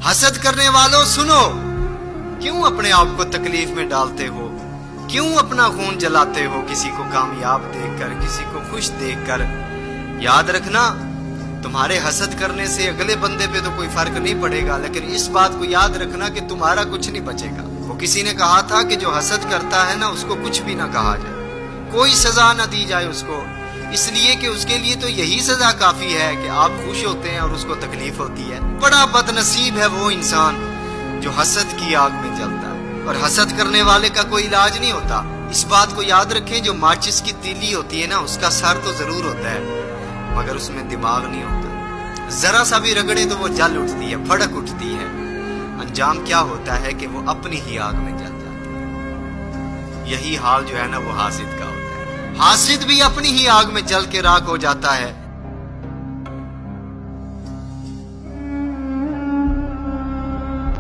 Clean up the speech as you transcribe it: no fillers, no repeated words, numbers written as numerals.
हसद करने वालों सुनो, क्यों अपने आप को तकलीफ में डालते हो, क्यों अपना खून जलाते हो किसी को कामयाब देखकर, किसी को खुश देखकर। याद रखना, तुम्हारे हसद करने से अगले बंदे पे तो कोई फर्क नहीं पड़ेगा, लेकिन इस बात को याद रखना कि तुम्हारा कुछ नहीं बचेगा। वो किसी ने कहा था कि जो हसद करता है ना, उसको कुछ भी ना कहा जाए, कोई सजा ना दी जाए उसको, इसलिए कि उसके लिए तो यही सजा काफी है कि आप खुश होते हैं और उसको तकलीफ होती है। बड़ा बदनसीब है वो इंसान जो हसद की आग में जलता है। और हसद करने वाले का कोई इलाज नहीं होता। इस बात को याद रखें, जो माचिस की तीली होती है ना, उसका सर तो जरूर होता है मगर उसमें दिमाग नहीं होता। जरा सा भी रगड़े तो वो जल उठती है, भड़क उठती है। अंजाम क्या होता है कि वो अपनी ही आग में जल जाती है। यही हाल जो है ना वो हासिद का होता है। हासिद भी अपनी ही आग में जल के राख हो जाता है।